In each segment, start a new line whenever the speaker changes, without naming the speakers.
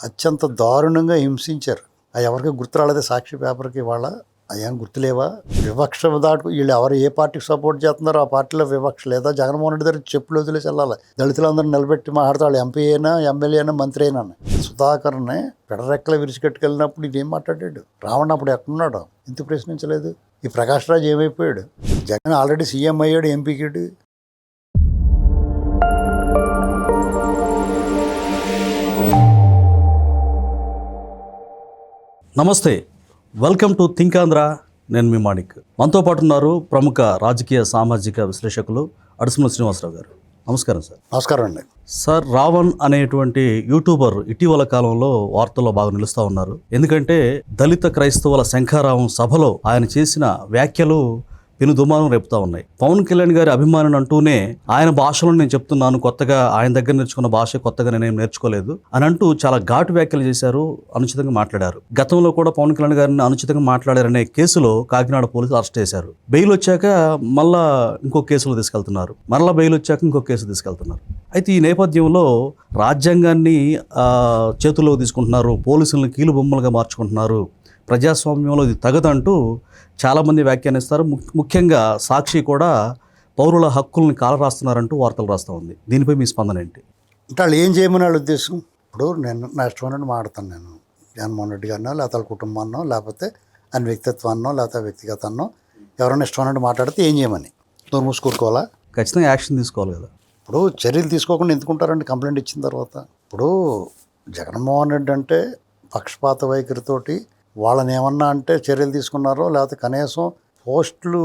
అత్యంత దారుణంగా హింసించారు. అది ఎవరికి గుర్తు రాలేదే సాక్షి పేపర్కి వాళ్ళ అయ్యాం గుర్తులేవా? వివక్ష దాటు వీళ్ళు ఎవరు ఏ పార్టీకి సపోర్ట్ చేస్తున్నారో ఆ పార్టీలో వివక్ష లేదా జగన్మోహన్ రెడ్డి దగ్గర చెప్పులు వదిలేసి వెళ్ళాలి. దళితులందరూ నిలబెట్టి మాట్లాడతాడు. ఎంపీ అయినా ఎమ్మెల్యే అయినా మంత్రి అయినా. సుధాకర్ని పెడరెక్కలు విరిచికెట్టుకెళ్ళినప్పుడు ఇదేం మాట్లాడాడు? రావణ అప్పుడు ఎక్కడున్నాడు? ఎందుకు ప్రశ్నించలేదు? ఈ ప్రకాష్ రాజ్ ఏమైపోయాడు? జగన్ ఆల్రెడీ సీఎం అయ్యాడు, ఎంపీకి.
నమస్తే, వెల్కమ్ టు థింక్ ఆంధ్ర. నేను మీ మాణిక్. మనతో పాటు ఉన్నారు ప్రముఖ రాజకీయ సామాజిక విశ్లేషకులు అడుసుమల శ్రీనివాసరావు గారు. నమస్కారం సార్.
నమస్కారం అండి.
సార్, రావణ్ అనేటువంటి యూట్యూబర్ ఇటీవల కాలంలో వార్తల్లో బాగా నిలుస్తూ ఉన్నారు. ఎందుకంటే దళిత క్రైస్తవుల శంఖారావం సభలో ఆయన చేసిన వ్యాఖ్యలు పెను దుమారం రేపుతా ఉన్నాయి. పవన్ కళ్యాణ్ గారి అభిమానులు అంటూనే ఆయన భాషలో నేను చెప్తున్నాను, కొత్తగా ఆయన దగ్గర నేర్చుకున్న భాష కొత్తగా నేనేం నేర్చుకోలేదు అని అంటూ చాలా ఘాటు వ్యాఖ్యలు చేశారు, అనుచితంగా మాట్లాడారు. గతంలో కూడా పవన్ కళ్యాణ్ గారిని అనుచితంగా మాట్లాడారనే కేసులో కాకినాడ పోలీసులు అరెస్ట్ చేశారు. బెయిల్ వచ్చాక మళ్ళా ఇంకో కేసులో తీసుకెళ్తున్నారు, మరలా బెయిల్ వచ్చాక ఇంకో కేసు తీసుకెళ్తున్నారు. అయితే ఈ నేపథ్యంలో రాజ్యాంగాన్ని చేతుల్లో తీసుకుంటున్నారు, పోలీసులను కీలు బొమ్మలుగా మార్చుకుంటున్నారు, ప్రజాస్వామ్యంలో ఇది తగదంటూ చాలామంది వ్యాఖ్యానిస్తారు. ముఖ్యంగా సాక్షి కూడా పౌరుల హక్కుల్ని కాలరాస్తున్నారంటూ వార్తలు రాస్తూ ఉంది. దీనిపై మీ స్పందన ఏంటి?
అంటే వాళ్ళు ఏం చేయమని వాళ్ళ ఉద్దేశం? ఇప్పుడు నేను నా ఇష్టమైనట్టు మాట్లాడతాను. నేను జగన్మోహన్ రెడ్డి గారినో లేకపోతే వాళ్ళ కుటుంబాన్నో లేకపోతే ఆయన వ్యక్తిత్వాన్నో లేకపోతే వ్యక్తిగతాన్నో ఎవరైనా ఇష్టమైనట్టు మాట్లాడితే ఏం చేయమని నోరు మూసుకూరుకోవాలా?
ఖచ్చితంగా యాక్షన్ తీసుకోవాలి కదా.
ఇప్పుడు చర్యలు తీసుకోకుండా ఎందుకుంటారండి కంప్లైంట్ ఇచ్చిన తర్వాత? ఇప్పుడు జగన్మోహన్ రెడ్డి అంటే పక్షపాత వైఖరితోటి వాళ్ళని ఏమన్నా అంటే చర్యలు తీసుకున్నారో లేకపోతే కనీసం పోస్టులు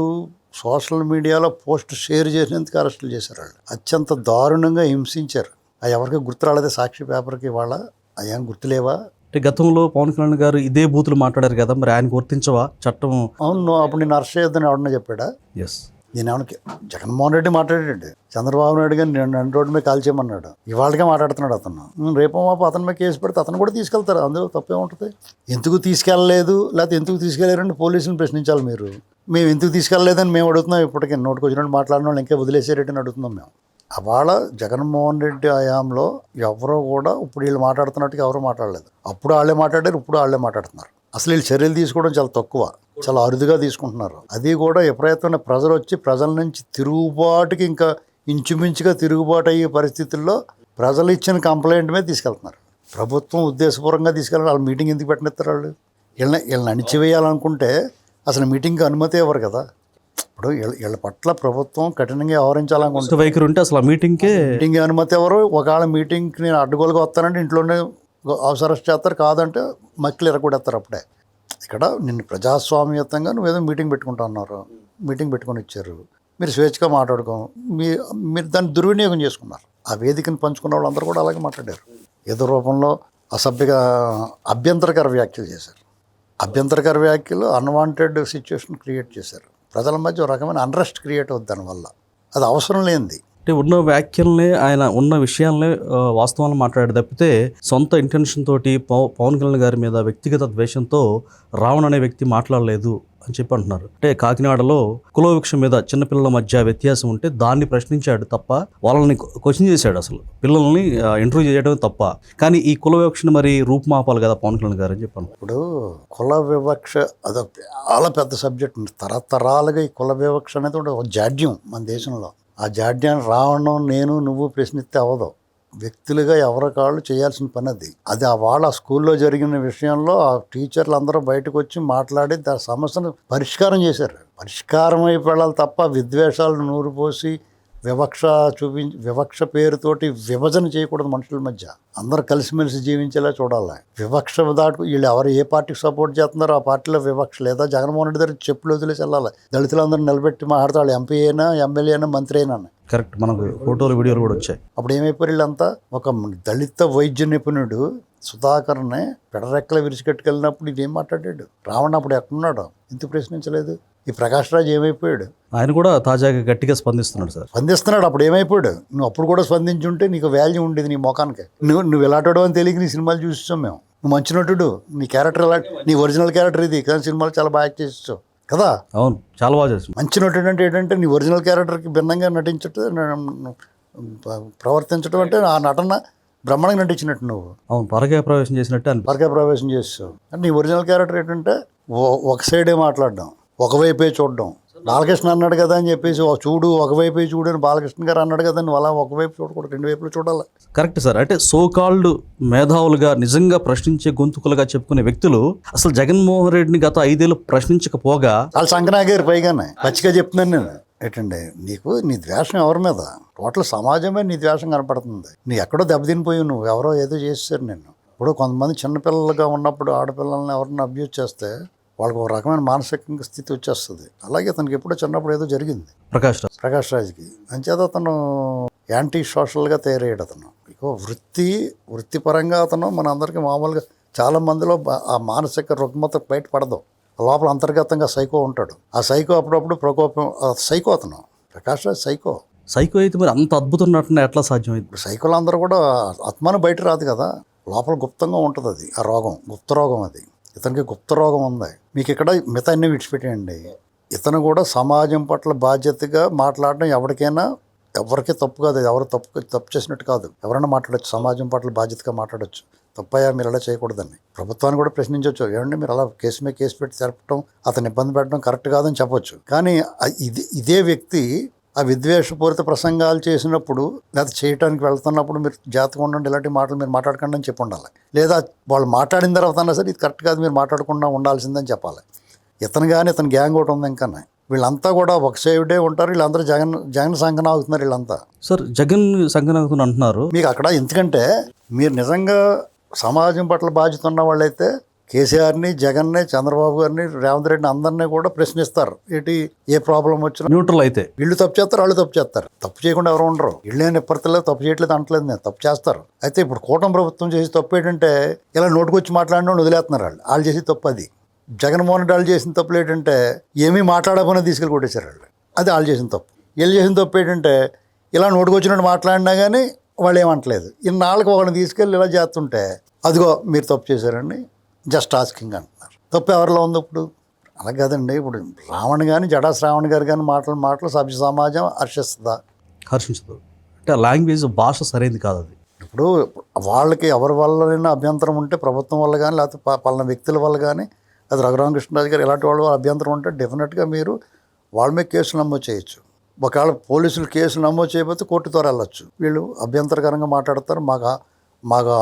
సోషల్ మీడియాలో పోస్ట్ షేర్ చేసినందుకు అరెస్టులు చేశారు. వాళ్ళు అత్యంత దారుణంగా హింసించారు. అది ఎవరికి గుర్తు రాలేదే సాక్షి పేపర్కి వాళ్ళ అయ్యాం గుర్తులేవా?
అంటే గతంలో పవన్ కళ్యాణ్ గారు ఇదే బూతులు మాట్లాడారు కదా, మరి ఆయన గుర్తించవా చట్టం?
అవును, అప్పుడు నేను అరెస్ట్ చేయొద్దని ఎవడన్నా చెప్పాడా?
ఎస్,
నేను ఏమన్నా జగన్మోహన్ రెడ్డి మాట్లాడాడు, చంద్రబాబు నాయుడు గారిని నేను రోడ్డు మీద కాల్ చేయమన్నాడు. ఇవాళకే మాట్లాడుతున్నాడు అతను. రేపు మాపు అతని మీద కేసు పెడితే అతను కూడా తీసుకెళ్తారు. అందులో తప్పే ఉంటుంది. ఎందుకు తీసుకెళ్ళలేదు లేకపోతే ఎందుకు తీసుకెళ్ళారంటే పోలీసుని ప్రశ్నించాలి మీరు. మేము ఎందుకు తీసుకెళ్ళలేదని మేము అడుగుతున్నాం. ఇప్పటికీ నోటికి వచ్చినట్టు మాట్లాడిన వాళ్ళు ఇంకా వదిలేసేరేటని అడుగుతున్నాం మేము. అవాళ జగన్మోహన్ రెడ్డి హయాంలో ఎవరో కూడా ఇప్పుడు వీళ్ళు మాట్లాడుతున్నట్టుగా ఎవరూ మాట్లాడలేదు. అప్పుడు వాళ్ళే మాట్లాడారు, ఇప్పుడు వాళ్ళే మాట్లాడుతున్నారు. అసలు వీళ్ళు చర్యలు తీసుకోవడం చాలా తక్కువ, చాలా అరుదుగా తీసుకుంటున్నారు. అది కూడా ఎప్పుడైతే ప్రజలు వచ్చి ప్రజల నుంచి తిరుగుబాటుకి ఇంకా ఇంచుమించుగా తిరుగుబాటు అయ్యే పరిస్థితుల్లో ప్రజలు ఇచ్చిన కంప్లైంట్ మీద తీసుకెళ్తున్నారు. ప్రభుత్వం ఉద్దేశపూర్వకంగా తీసుకెళ్ళాలి. వాళ్ళు మీటింగ్ ఎందుకు పెట్టనిస్తారు? వాళ్ళు వీళ్ళని అణిచివేయాలనుకుంటే అసలు మీటింగ్కి అనుమతి ఇవ్వరు కదా. ఇప్పుడు వీళ్ళ పట్ల ప్రభుత్వం కఠినంగా వ్యవహరించాలనుకుంటే
వైఖరి ఉంటే అసలు మీటింగ్కి
అనుమతి ఎవరు? ఒకవేళ మీటింగ్కి నేను అడ్డుగోలుగా వస్తానంటే ఇంట్లోనే అవసరం చేస్తారు, కాదంటే మక్కలు ఎరగొడేస్తారు. అప్పుడే ఇక్కడ నిన్ను ప్రజాస్వామ్యతంగా నువ్వేదో మీటింగ్ పెట్టుకుంటా ఉన్నారు, మీటింగ్ పెట్టుకొని ఇచ్చారు, మీరు స్వేచ్ఛగా మాట్లాడుకో, మీరు దాన్ని దుర్వినియోగం చేసుకున్నారు. ఆ వేదికను పంచుకున్న వాళ్ళందరూ కూడా అలాగే మాట్లాడారు. ఏదో రూపంలో అసభ్యగా అభ్యంతరకర వ్యాఖ్యలు చేశారు. అభ్యంతరకర వ్యాఖ్యలు అన్వాంటెడ్ సిచ్యువేషన్ క్రియేట్ చేశారు. ప్రజల మధ్య ఒక రకమైన అన్రెస్ట్ క్రియేట్ అవుతుంది దానివల్ల. అది అవసరం లేనిది.
అంటే ఉన్న వ్యాఖ్యలనే ఆయన ఉన్న విషయాలనే వాస్తవాలను మాట్లాడే తప్పితే సొంత ఇంటెన్షన్ తోటి పవన్ కళ్యాణ్ గారి మీద వ్యక్తిగత ద్వేషంతో రావణ్ అనే వ్యక్తి మాట్లాడలేదు అని చెప్పి అంటున్నారు. అంటే కాకినాడలో కులవివక్ష మీద చిన్నపిల్లల మధ్య వ్యత్యాసం ఉంటే దాన్ని ప్రశ్నించాడు తప్ప వాళ్ళని క్వశ్చన్ చేశాడు. అసలు పిల్లల్ని ఇంటర్వ్యూ చేయడం తప్ప. కానీ ఈ కుల వివక్షను మరి రూపుమాపాలి కదా పవన్ కళ్యాణ్ గారు అని చెప్పాను.
ఇప్పుడు కుల వివక్ష అదొక చాలా పెద్ద సబ్జెక్ట్. తరతరాలుగా ఈ కుల వివక్ష అనేది ఒక జాడ్యం మన దేశంలో. ఆ జాడ్యాన్ని రావడం నేను నువ్వు ప్రశ్నిస్తే అవ్వదు. వ్యక్తులుగా ఎవరి కాళ్ళు చేయాల్సిన పని అది. అది వాళ్ళ స్కూల్లో జరిగిన విషయంలో ఆ టీచర్లు అందరూ బయటకు వచ్చి మాట్లాడి దాని సమస్యను పరిష్కారం చేశారు. పరిష్కారం అయిపోయి వెళ్ళాలి తప్ప విద్వేషాలను నూరిపోసి వివక్ష పేరుతోటి విభజన చేయకూడదు. మనుషుల మధ్య అందరూ కలిసిమెలిసి జీవించేలా చూడాలి. వివక్ష దాటు వీళ్ళు ఎవరు ఏ పార్టీకి సపోర్ట్ చేస్తున్నారో ఆ పార్టీలో వివక్ష లేదా జగన్మోహన్ రెడ్డి దగ్గర చెప్పులు వదిలేసి వెళ్ళాలి. దళితులందరూ నిలబెట్టి మాట్లాడతాడు. ఎంపీ అయినా ఎమ్మెల్యే అయినా మంత్రి అయినా.
కరెక్ట్, మనకు ఫోటోలు వీడియోలు కూడా వచ్చాయి.
అప్పుడు ఏమైపోయి వీళ్ళంతా ఒక దళిత వైద్య నిపుణుడు సుధాకర్ని పెడరెక్కలు విరిచికెట్టుకెళ్ళినప్పుడు ఇదేం మాట్లాడాడు? రావణ అప్పుడు ఎక్కడున్నాడు? ఎందుకు ప్రశ్నించలేదు? ఈ ప్రకాష్ రాజ్ ఏమైపోయాడు?
ఆయన కూడా తాజాగా గట్టిగా స్పందిస్తున్నాడు సార్.
స్పందిస్తున్నాడు. అప్పుడు ఏమైపోయాడు? నువ్వు అప్పుడు కూడా స్పందించుంటే నీకు వాల్యూ ఉండేది నీ ముఖానికి. నువ్వు ఎలాంటాడో అని తెలియక నీ సినిమాలు చూసిస్తాం మేము. నువ్వు మంచి నటుడు, నీ క్యారెక్టర్ ఎలా, నీ ఒరిజినల్ క్యారెక్టర్ ఇది కానీ సినిమాలు చాలా బాగా యాక్ట్ చేస్తావు కదా.
అవును, చాలా బాగా చేస్తాం.
మంచి నటుడు అంటే ఏంటంటే నీ ఒరిజినల్ క్యారెక్టర్కి భిన్నంగా నటించటం, ప్రవర్తించడం అంటే ఆ నటన బ్రహ్మాండంగా నటించినట్టు నువ్వు
అవును, పరకాయ ప్రవేశం చేసినట్టే అనిపి
పరకాయ ప్రవేశం చేస్తావు. అంటే నీ ఒరిజినల్ క్యారెక్టర్ ఏంటంటే ఒక సైడే మాట్లాడడం, ఒకవైపే చూడడం. బాలకృష్ణ అన్నాడు కదా అని చెప్పేసి చూడు ఒకవైపే చూడు అని బాలకృష్ణ గారు అన్నాడు కదా, నువ్వు అలా ఒకవైపు చూడకూడదు, రెండు వైపులు చూడాలి.
Correct sir. అంటే సోకాల్డ్ మేధావులుగా నిజంగా ప్రశ్నించే గొంతుకులుగా చెప్పుకునే వ్యక్తులు అసలు జగన్మోహన్ రెడ్డిని గత 5 ఏళ్ళు ప్రశ్నించకపోగా
వాళ్ళు సంకనాగారు పైగానే పచ్చిగా చెప్తున్నాను నేను. ఏంటండి నీకు నీ ద్వేషం ఎవరి మీద? టోటల్ సమాజమే నీ ద్వేషం కనపడుతుంది. నీ ఎక్కడో దెబ్బతినిపోయి నువ్వు ఎవరో ఏదో చేస్తారు నిన్ను. ఇప్పుడు కొంతమంది చిన్నపిల్లలుగా ఉన్నప్పుడు ఆడపిల్లల్ని ఎవరిని అబ్యూజ్ చేస్తే వాళ్ళకి ఒక రకమైన మానసిక స్థితి వచ్చేస్తుంది. అలాగే అతనికి ఎప్పుడో చిన్నప్పుడు ఏదో జరిగింది ప్రకాష్ రాజ్కి. అంచేత అతను యాంటీ సోషల్గా తయారయ్యాడు. అతను ఇక వృత్తిపరంగా అతను మన అందరికీ మామూలుగా చాలా మందిలో ఆ మానసిక రుగ్మత బయటపడదు. లోపల అంతర్గతంగా సైకో ఉంటాడు. ఆ సైకో అప్పుడప్పుడు ప్రకోపం. సైకో అతను ప్రకాష్ రాజ్ సైకో
అయితే మరి అంత అద్భుతం నటన ఎట్లా సాధ్యమైంది?
ఇప్పుడు సైకోలు అందరూ కూడా ఆత్మను బయట రాదు కదా, లోపల గుప్తంగా ఉంటుంది అది. ఆ రోగం గుప్త రోగం అది. ఇతనికి గుప్త రోగం ఉంది. మీకు ఇక్కడ మిగతా అన్నీ విడిచిపెట్టేయండి. ఇతను కూడా సమాజం పట్ల బాధ్యతగా మాట్లాడడం ఎవరికి తప్పు కాదు. ఎవరు తప్పు చేసినట్టు కాదు. ఎవరైనా మాట్లాడచ్చు, సమాజం పట్ల బాధ్యతగా మాట్లాడచ్చు. తప్పయ్యా మీరు అలా చేయకూడదని ప్రభుత్వాన్ని కూడా ప్రశ్నించవచ్చు. ఏమంటే మీరు అలా కేసు మీద కేసు పెట్టి జరపడం, అతను ఇబ్బంది పెట్టడం కరెక్ట్ కాదని చెప్పొచ్చు. కానీ ఇదే వ్యక్తి ఆ విద్వేషపూరిత ప్రసంగాలు చేసినప్పుడు లేదా చేయడానికి వెళ్తున్నప్పుడు మీరు జాగ్రత్తగా ఉండండి, ఇలాంటి మాటలు మీరు మాట్లాడకండి అని చెప్పి ఉండాలి. లేదా వాళ్ళు మాట్లాడిన తర్వాత అన్నా సరే ఇది కరెక్ట్ కాదు, మీరు మాట్లాడకుండా ఉండాల్సిందని చెప్పాలి. ఇతను కానీ ఇతను గ్యాంగ్ ఒకటి ఉంది. ఇంకా వీళ్ళంతా కూడా ఒక సైడే ఉంటారు. వీళ్ళందరూ జగన్ సంఘన అవుతున్నారు. వీళ్ళంతా
సార్ జగన్ సంఘన అవుతున్నారు అంటున్నారు. మీకు
అక్కడ ఎందుకంటే మీరు నిజంగా సమాజం పట్ల బాధ్యత ఉన్న వాళ్ళైతే కేసీఆర్ని, జగన్ని, చంద్రబాబు గారిని, రేవంత్ రెడ్డిని అందరినీ కూడా ప్రశ్నిస్తారు. ఏ ప్రాబ్లం వచ్చినా
న్యూట్రల్ అయితే
వీళ్ళు తప్పు చేస్తారు, వాళ్ళు తప్పు చేస్తారు. తప్పు చేయకుండా ఎవరు ఉండరు. వీళ్ళేం ఎప్పటిలేదు తప్పు చేయట్లేదు అంటలేదు నేను, తప్పు చేస్తారు. అయితే ఇప్పుడు కూటమి ప్రభుత్వం చేసి తప్పు ఏంటంటే ఇలా నోటుకొచ్చి మాట్లాడిన వదిలేస్తున్నారు. వాళ్ళు చేసి తప్పు అది. జగన్మోహన్ రెడ్డి వాళ్ళు చేసిన తప్పులు ఏంటంటే ఏమీ మాట్లాడకపోయినా తీసుకెళ్ళి కొట్టేశారు వాళ్ళు. అది వాళ్ళు చేసిన తప్పు. వీళ్ళు చేసిన తప్పు ఏంటంటే ఇలా నోటుకొచ్చినట్టు మాట్లాడినా కానీ వాళ్ళు ఏమంటలేదు. ఇన్నాళ్ళకి ఒకరిని తీసుకెళ్ళి ఇలా చేస్తుంటే అదిగో మీరు తప్పు చేశారండి, జస్ట్ ఆస్కింగ్ అంటున్నారు. తప్పు ఎవరిలో ఉంది ఇప్పుడు? అలా కాదండి. ఇప్పుడు రావణ్ కానీ జడా శ్రావణ్ గారు కానీ మాటలు సభ్య సమాజం
హర్షించదు. అంటే లాంగ్వేజ్ భాష సరైనది కాదు. అది
ఇప్పుడు వాళ్ళకి ఎవరి వల్లైనా అభ్యంతరం ఉంటే ప్రభుత్వం వల్ల కానీ లేకపోతే పలానా వ్యక్తుల వల్ల కానీ అది రఘురామకృష్ణరాజు గారు ఇలాంటి వాళ్ళ అభ్యంతరం ఉంటే డెఫినెట్గా మీరు వాళ్ళ మీద కేసులు నమోదు చేయొచ్చు. ఒకవేళ పోలీసులు కేసులు నమోదు చేయకపోతే కోర్టు ద్వారా వెళ్ళొచ్చు. వీళ్ళు అభ్యంతరకరంగా మాట్లాడతారు. మాకు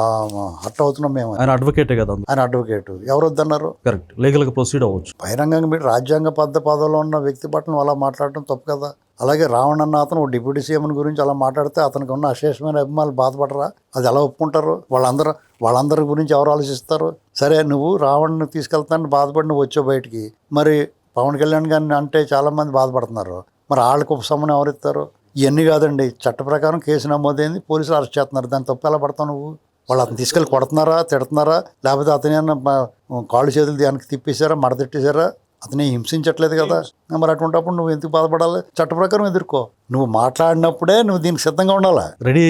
హర్ట్ అవుతున్నాం మేము.
ఆయన అడ్వకేటే కదా,
ఆయన అడ్వకేట్. ఎవరు వద్దన్నారు?
కరెక్ట్, లీగల్గా ప్రొసీడ్ అవ్వచ్చు.
బహిరంగంగా మీరు రాజ్యాంగ పదవిలో ఉన్న వ్యక్తి పట్ల అలా మాట్లాడటం తప్పు కదా. అలాగే రావణ్ అన్న అతను డిప్యూటీ సీఎం గురించి అలా మాట్లాడితే అతనికి ఉన్న అశేషమైన అభిమానులు బాధపడరా? అది ఎలా ఒప్పుకుంటారు? వాళ్ళందరి గురించి ఎవరు ఆలోచిస్తారు? సరే నువ్వు రావణ్ని తీసుకెళ్తానని బాధపడి నువ్వు వచ్చావు బయటికి, మరి పవన్ కళ్యాణ్ గారిని అంటే చాలామంది బాధపడుతున్నారు. మరి వాళ్ళకు ఉపశమనం ఎవరిస్తారు? ఇవన్నీ కాదండి. చట్ట ప్రకారం కేసు నమోదైంది, పోలీసులు అరెస్ట్ చేస్తున్నారు. దాన్ని తప్పు ఎలా పడతావు నువ్వు? వాళ్ళు అతను తీసుకెళ్ళి కొడుతున్నారా, తిడుతున్నారా, లేకపోతే అతనేమన్నా కాళ్ళు చేతులు దానికి తిప్పేశారా, మడతెట్టేశారా? అతనే హింసించట్లేదు కదా. మరి అటువంటిప్పుడు నువ్వు ఎందుకు బాధపడాలి? చట్ట ప్రకారం ఎదుర్కో. నువ్వు మాట్లాడినప్పుడే నువ్వు దీనికి సిద్ధంగా ఉండాలి, రెడీ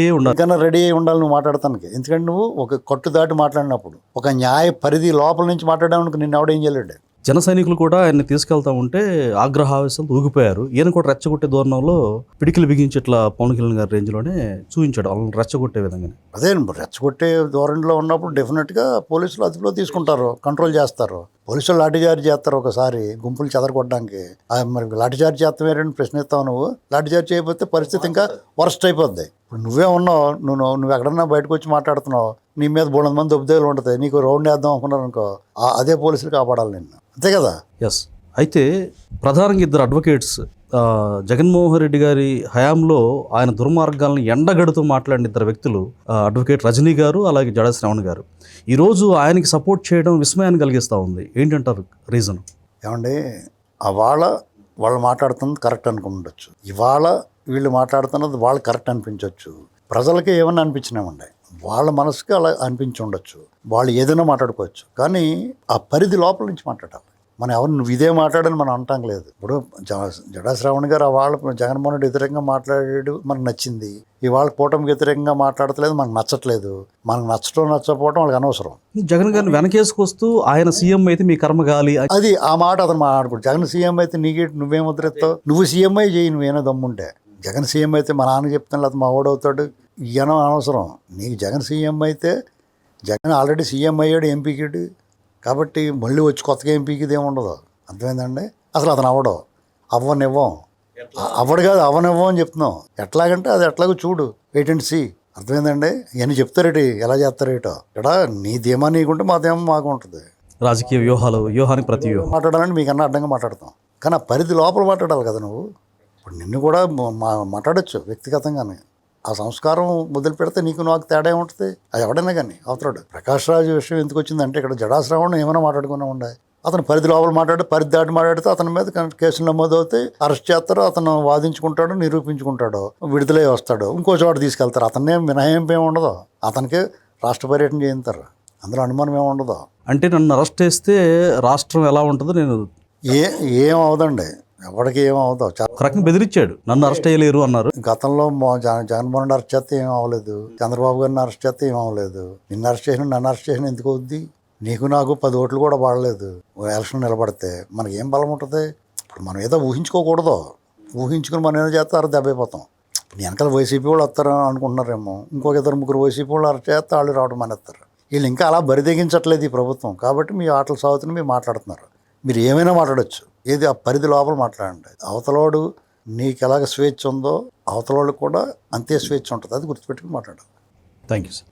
అయి ఉండాలి నువ్వు మాట్లాడటానికి. ఎందుకంటే నువ్వు ఒక కట్టు దాటి మాట్లాడినప్పుడు, ఒక న్యాయ పరిధి లోపల నుంచి మాట్లాడడానికి నిన్ను ఎవడేం చేయలేడు.
జన సైనికులు కూడా ఆయన్ని తీసుకెళ్తా ఉంటే ఆగ్రహావేశాలు ఊగిపోయారు. ఈయన కూడా రెచ్చగొట్టే ధోరణంలో పిడికిలు బిగించి ఇట్లా పవన్ కళ్యాణ్ గారి రేంజ్లోనే చూపించాడు వాళ్ళని రెచ్చగొట్టే విధంగా.
అదే రెచ్చగొట్టే ధోరణిలో ఉన్నప్పుడు డెఫినెట్గా పోలీసులు అదుపులో తీసుకుంటారు, కంట్రోల్ చేస్తారు. పోలీసులు లాఠీచార్జ్ చేస్తారు ఒకసారి గుంపులు చెదరగొట్టడానికి. మరి లాఠీచార్జ్ చేస్తామేరని ప్రశ్నిస్తావు నువ్వు. లాఠీచార్జ్ చేయకపోతే పరిస్థితి ఇంకా వర్స్ట్ అయిపోద్ది. ఇప్పుడు నువ్వే ఉన్నావు, నువ్వు ఎక్కడన్నా బయటకు వచ్చి మాట్లాడుతున్నావు, నీ మీద 300 మంది ఉపదేశాలు ఉంటుంది, నీకు రౌండ్ వేద్దాం అనుకున్నారు అనుకో, అదే పోలీసులు కాపాడాలి నిన్ను, అంతే కదా.
ఎస్. అయితే ప్రధానంగా ఇద్దరు అడ్వకేట్స్ జగన్మోహన్ రెడ్డి గారి హయాంలో ఆయన దుర్మార్గాలను ఎండగడుతూ మాట్లాడిన ఇద్దరు వ్యక్తులు అడ్వకేట్ రజనీ గారు, అలాగే జడా శ్రావణ్ గారు. ఈరోజు ఆయనకి సపోర్ట్ చేయడం విస్మయాన్ని కలిగిస్తూ ఉంది. ఏంటంటారు రీజన్?
ఏమండి, వాళ్ళు మాట్లాడుతున్నది కరెక్ట్ అనుకుండొచ్చు, ఇవాళ వీళ్ళు మాట్లాడుతున్నది వాళ్ళు కరెక్ట్ అనిపించవచ్చు, ప్రజలకి ఏమన్నా అనిపించినామండి, వాళ్ళ మనసుకి అలా అనిపించి ఉండొచ్చు, వాళ్ళు ఏదైనా మాట్లాడుకోవచ్చు. కానీ ఆ పరిధి లోపల నుంచి మాట్లాడాలి. మనం ఎవరు నువ్వు ఇదే మాట్లాడని మనం అంటాం లేదు. ఇప్పుడు జడా శ్రావణ్ గారు వాళ్ళ జగన్మోహన్ రెడ్డి వ్యతిరేకంగా మాట్లాడాడు, మనకు నచ్చింది. ఇవాళ కూటమికి వ్యతిరేకంగా మాట్లాడతలేదు, మనకు నచ్చట్లేదు. మనకు నచ్చకపోవడం వాళ్ళకి అనవసరం.
జగన్ గారిని వెనకేసుకొస్తూ ఆయన సీఎం అయితే మీ కర్మగాలి, అది
ఆ మాట అతను మాట్లాడుకోడు. జగన్ సీఎం అయితే నువ్వేం ముద్రెత్తావు? నువ్వు సీఎం అయి చేయి, నువ్వేనా దమ్ముంటే. జగన్ సీఎం అయితే మా నాన్న చెప్తాను, లేకపోతే మా ఓడవుతాడు, ఈయన అనవసరం. నీకు జగన్ సీఎం అయితే జగన్ ఆల్రెడీ సీఎం అయ్యాడు, ఎంపీకి. కాబట్టి మళ్ళీ వచ్చి కొత్తగా ఎంపీకి ఏముండదు. అర్థమైందండి? అసలు అతను అవ్వనివ్వం. అవ్వడు కాదు, అవ్వనివ్వం అని చెప్తున్నాం. ఎట్లాగంటే అది ఎట్లాగో చూడు, వెయిట్ అండ్ సీ. అర్థమైందండి? ఇవన్నీ చెప్తారేటి, ఎలా చేస్తారేటో. ఇక్కడ నీ ధీమా నీకుంటే మా ధీమా మాకు ఉంటుంది.
రాజకీయ వ్యూహానికి ప్రతి వ్యూహం
మాట్లాడాలంటే మీకన్నా అడ్డంగా మాట్లాడతాం, కానీ ఆ పరిధి లోపల మాట్లాడాలి కదా నువ్వు. ఇప్పుడు నిన్ను కూడా మాట్లాడచ్చు వ్యక్తిగతంగానే. ఆ సంస్కారం మొదలు పెడితే నీకు నాకు తేడా ఏముంటుంది? అది ఎవడైనా కానీ అవతరాడు. ప్రకాష్ రాజు విషయం ఎందుకు వచ్చిందంటే ఇక్కడ జడాశ్రావణం ఏమైనా మాట్లాడుకునే ఉండే. అతను పరిధి లోపల పరిధి దాటి మాట్లాడితే అతని మీద కేసులు నమోదు అవుతాయి, అరెస్ట్ చేస్తారు, అతను వాదించుకుంటాడు, నిరూపించుకుంటాడు, విడుదలై వస్తాడు, ఇంకో చోట తీసుకెళ్తారు. అతన్నే మినహాయింపు ఏమి ఉండదు, అతనికి రాష్ట్ర పర్యటన చేయిస్తారు, అందులో అనుమానం ఏమి ఉండదు.
అంటే నన్ను అరెస్ట్ చేస్తే రాష్ట్రం ఎలా ఉంటుందో నేను
ఏం అవదండి, ఎవరికి ఏం అవదు.
ఒక రకంగా బెదిరించాడు, నన్ను అరెస్ట్ అయ్యలేరు అన్నారు.
గతంలో జగన్మోహన్ రెడ్డి అరెస్ట్ చేస్తే ఏం అవ్వలేదు, చంద్రబాబు గారిని అరెస్ట్ చేస్తే ఏం అవ్వలేదు. నిన్ను అరెస్ట్ చేసిన నన్ను అరెస్ట్ చేసిన ఎందుకు అవుద్ది? నీకు నాకు 10 ఓట్లు కూడా పడలేదు. ఎలక్షన్ నిలబడితే మనకి ఏం బలం ఉంటుంది? ఇప్పుడు మనం ఏదో ఊహించుకోకూడదు. ఊహించుకుని మనం ఏదో చేస్తే దెబ్బైపోతాం. వెనకాల వైసీపీ వాళ్ళు వస్తారు అనుకుంటున్నారేమో, ఇంకొక 2-3 వైసీపీ వాళ్ళు అరెస్ట్ చేస్తే వాళ్ళు రావడం మానేస్తారు. వీళ్ళు ఇంకా అలా బరిదెగించట్లేదు ఈ ప్రభుత్వం. కాబట్టి మీ ఆటలు సాగుతున్న మీరు మాట్లాడుతున్నారు. మీరు ఏమైనా మాట్లాడచ్చు, ఏది ఆ పరిధి లోపల మాట్లాడండి. అవతలోడు నీకు ఎలాగ స్వేచ్ఛ ఉందో అవతలోడు కూడా అంతే స్వేచ్ఛ ఉంటుంది. అది గుర్తుపెట్టుకుని మాట్లాడాలి.
Thank you sir.